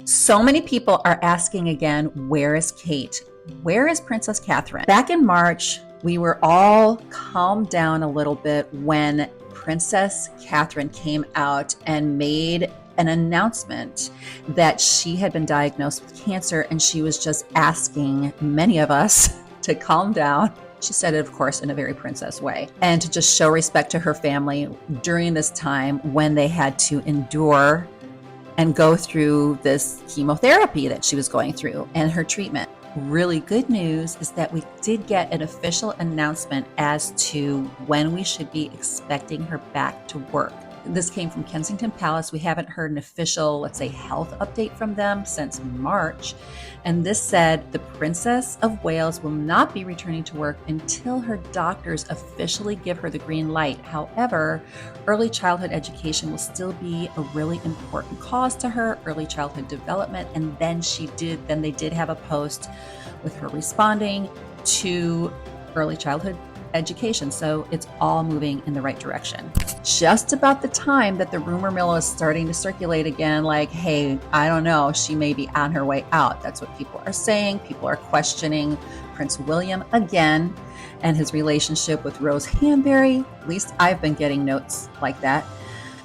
So many people are asking again, where is Kate? Where is Princess Catherine? Back in March, we were all calmed down a little bit when Princess Catherine came out and made an announcement that she had been diagnosed with cancer, and she was just asking many of us to calm down. She said it, of course, in a very princess way, and to just show respect to her family during this time when they had to endure and go through this chemotherapy that she was going through and her treatment. Really good news is that we did get an official announcement as to when we should be expecting her back to work. This came from Kensington Palace. We haven't heard an official, let's say, health update from them since March. And this said the Princess of Wales will not be returning to work until her doctors officially give her the green light. However, early childhood education will still be a really important cause to her, early childhood development. And then they did have a post with her responding to early childhood education. So it's all moving in the right direction. Just about the time that the rumor mill is starting to circulate again, like, hey, I don't know, she may be on her way out. That's what people are saying. People are questioning Prince William again and his relationship with Rose Hanbury. At least I've been getting notes like that.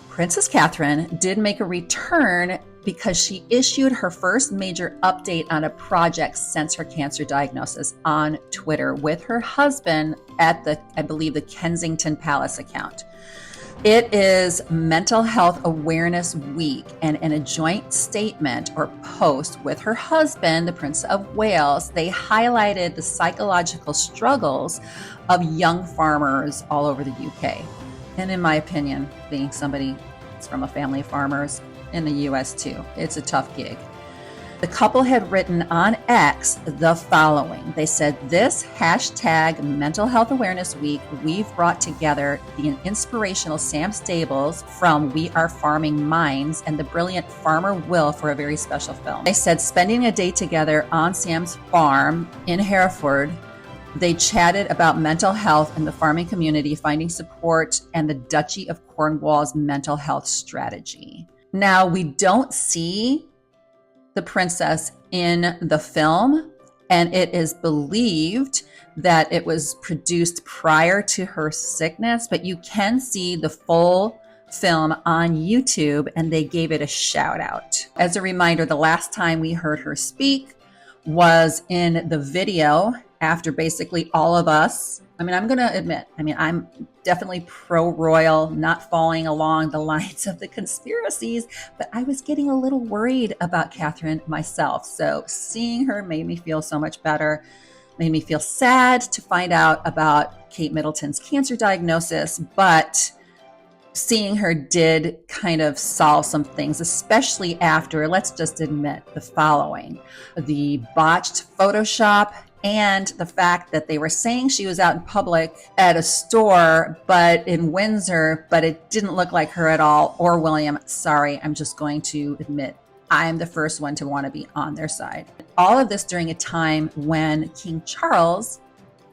Princess Catherine did make a return because she issued her first major update on a project since her cancer diagnosis on Twitter with her husband at I believe the Kensington Palace account. It is Mental Health Awareness Week, and in a joint statement or post with her husband, the Prince of Wales, they highlighted the psychological struggles of young farmers all over the UK. And in my opinion, being somebody that's from a family of farmers, in the US too, it's a tough gig. The couple had written on X the following. They said, this hashtag Mental Health Awareness Week, we've brought together the inspirational Sam Stables from We Are Farming Minds and the brilliant Farmer Will for a very special film. They said, spending a day together on Sam's farm in Hereford, they chatted about mental health and the farming community, finding support, and the Duchy of Cornwall's mental health strategy. Now, we don't see the princess in the film, and it is believed that it was produced prior to her sickness, but you can see the full film on YouTube, and they gave it a shout out. As a reminder, the last time we heard her speak was in the video after basically all of us. I'm going to admit, I'm definitely pro-royal, not following along the lines of the conspiracies, but I was getting a little worried about Catherine myself. So seeing her made me feel so much better, made me feel sad to find out about Kate Middleton's cancer diagnosis, but seeing her did kind of solve some things, especially after, let's just admit, the following: the botched Photoshop and the fact that they were saying she was out in public at a store, but in Windsor, but it didn't look like her at all, or William. Sorry, I'm just going to admit, I am the first one to want to be on their side. All of this during a time when King Charles,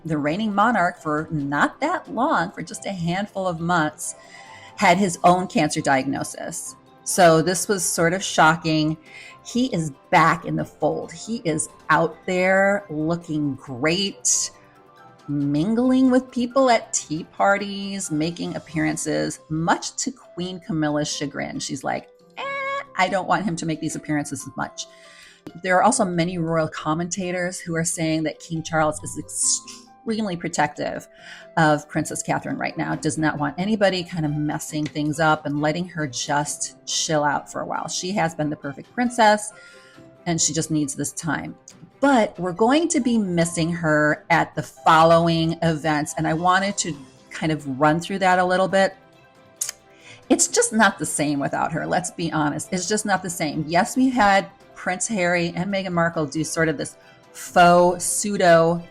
the reigning monarch for not that long, for just a handful of months, had his own cancer diagnosis. So this was sort of shocking. He is back in the fold. He is out there looking great, mingling with people at tea parties, making appearances, much to Queen Camilla's chagrin. She's like, I don't want him to make these appearances as much. There are also many royal commentators who are saying that King Charles is extremely protective of Princess Catherine right now, does not want anybody kind of messing things up and letting her just chill out for a while. She has been the perfect princess, and she just needs this time. But we're going to be missing her at the following events, and I wanted to kind of run through that a little bit. It's just not the same without her. Let's be honest. It's just not the same. Yes, we had Prince Harry and Meghan Markle do sort of this faux pseudo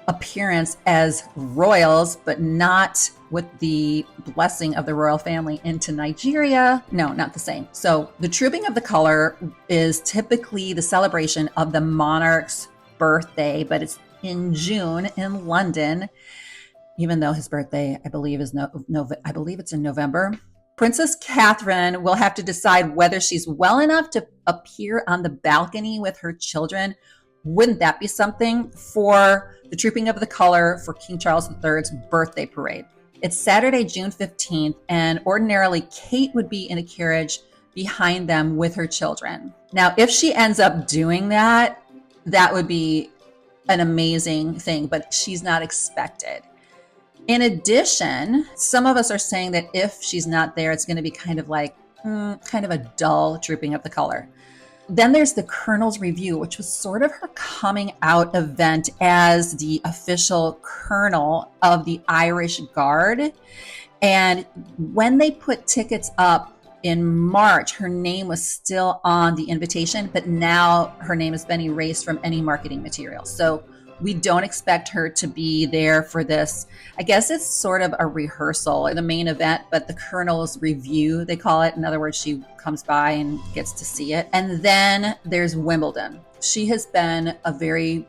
appearance as royals, but not with the blessing of the royal family into Nigeria. No, not the same. So the Trooping of the Color is typically the celebration of the monarch's birthday, but it's in June in London, even though his birthday, I believe, it's in November. Princess Catherine will have to decide whether she's well enough to appear on the balcony with her children. Wouldn't that be something for the Trooping of the Color for King Charles III's birthday parade? It's Saturday, June 15th, and ordinarily Kate would be in a carriage behind them with her children. Now, if she ends up doing that, that would be an amazing thing, but she's not expected. In addition, some of us are saying that if she's not there, it's going to be kind of like, kind of a dull Trooping of the Color. Then there's the Colonel's Review, which was sort of her coming out event as the official colonel of the Irish Guard. And when they put tickets up in March, her name was still on the invitation, but now her name has been erased from any marketing material. So we don't expect her to be there for this. I guess it's sort of a rehearsal, the main event, but the Colonel's Review, they call it. In other words, she comes by and gets to see it. And then there's Wimbledon. She has been a very,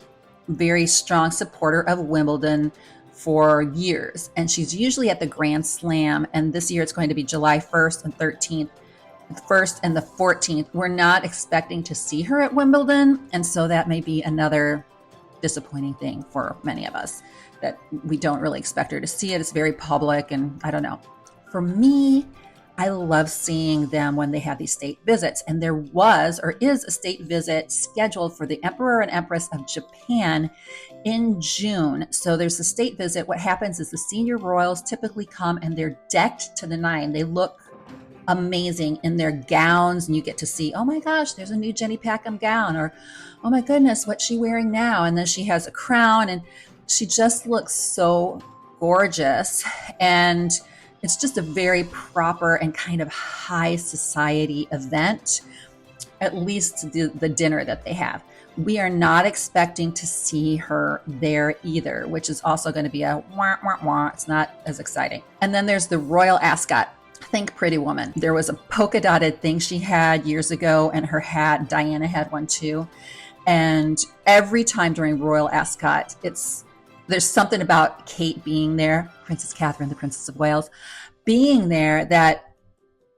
very strong supporter of Wimbledon for years. And she's usually at the Grand Slam. And this year it's going to be July 1st and 13th. The 1st and the 14th. We're not expecting to see her at Wimbledon. And so that may be another disappointing thing for many of us, that we don't really expect her to see it. It's very public, and I don't know. For me, I love seeing them when they have these state visits. And there was or is a state visit scheduled for the Emperor and Empress of Japan in June. So there's a state visit. What happens is the senior royals typically come and they're decked to the nine. They look amazing in their gowns, and you get to see, oh my gosh, there's a new Jenny Packham gown, or oh my goodness, what's she wearing now? And then she has a crown, and she just looks so gorgeous. And it's just a very proper and kind of high society event, at least the dinner that they have. We are not expecting to see her there either, which is also going to be a wah, wah, wah. It's not as exciting. And then there's the Royal Ascot. Think Pretty Woman. There was a polka dotted thing she had years ago, and her hat, Diana had one too. And every time during Royal Ascot, there's something about Kate being there, Princess Catherine, the Princess of Wales, being there that,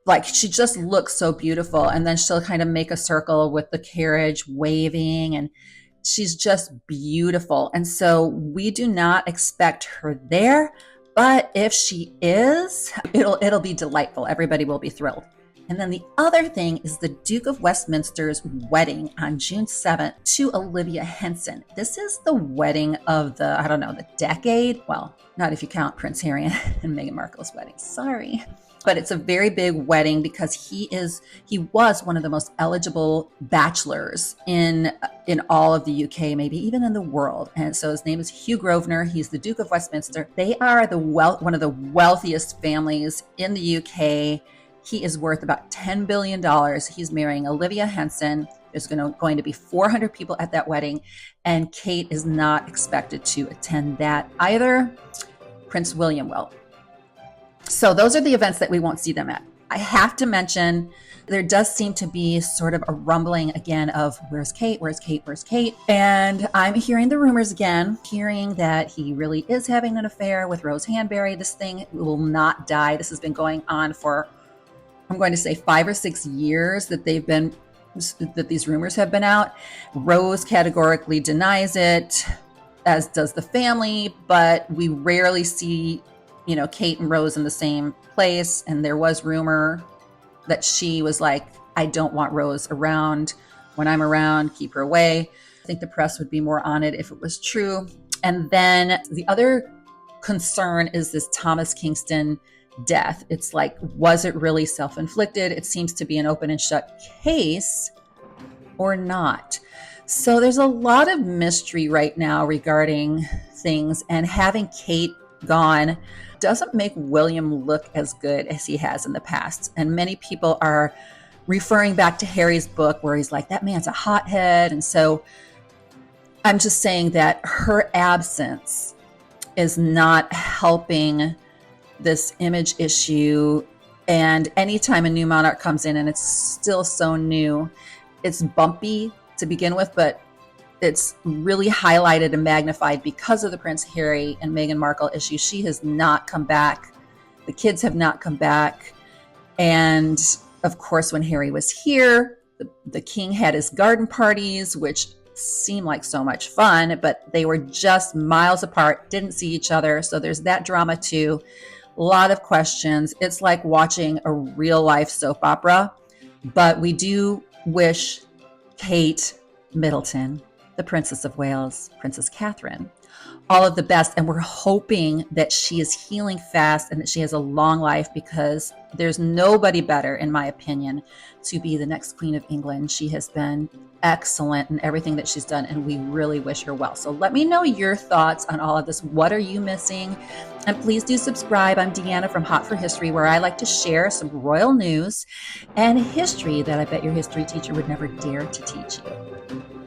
like, she just looks so beautiful. And then she'll kind of make a circle with the carriage waving, and she's just beautiful. And so we do not expect her there. But if she is, it'll be delightful. Everybody will be thrilled. And then the other thing is the Duke of Westminster's wedding on June 7th to Olivia Henson. This is the wedding of the decade. Well, not if you count Prince Harry and Meghan Markle's wedding. Sorry. But it's a very big wedding because he was one of the most eligible bachelors in all of the UK, maybe even in the world. And so his name is Hugh Grosvenor. He's the Duke of Westminster. They are one of the wealthiest families in the UK. He is worth about $10 billion. He's marrying Olivia Henson. There's going to be 400 people at that wedding, and Kate is not expected to attend that either. Prince William will. So those are the events that we won't see them at. I have to mention, there does seem to be sort of a rumbling again of where's Kate, where's Kate, where's Kate? And I'm hearing the rumors again, hearing that he really is having an affair with Rose Hanbury. This thing will not die. This has been going on for, I'm going to say 5 or 6 years that these rumors have been out. Rose categorically denies it, as does the family, but we rarely see Kate and Rose in the same place. And there was rumor that she was like, I don't want Rose around. When I'm around, keep her away. I think the press would be more on it if it was true. And then the other concern is this Thomas Kingston death. It's like, was it really self-inflicted? It seems to be an open and shut case, or not. So there's a lot of mystery right now regarding things, and having Kate gone doesn't make William look as good as he has in the past. And many people are referring back to Harry's book where he's like, that man's a hothead. And so I'm just saying that her absence is not helping this image issue. And anytime a new monarch comes in, and it's still so new, it's bumpy to begin with, but it's really highlighted and magnified because of the Prince Harry and Meghan Markle issue. She has not come back. The kids have not come back. And of course, when Harry was here, the king had his garden parties, which seemed like so much fun, but they were just miles apart, didn't see each other. So there's that drama too. A lot of questions. It's like watching a real life soap opera. But we do wish Kate Middleton, the Princess of Wales, Princess Catherine, all of the best. And we're hoping that she is healing fast and that she has a long life, because there's nobody better, in my opinion, to be the next Queen of England. She has been excellent in everything that she's done, and we really wish her well. So let me know your thoughts on all of this. What are you missing? And please do subscribe. I'm Deanna from Hot for History, where I like to share some royal news and history that I bet your history teacher would never dare to teach you.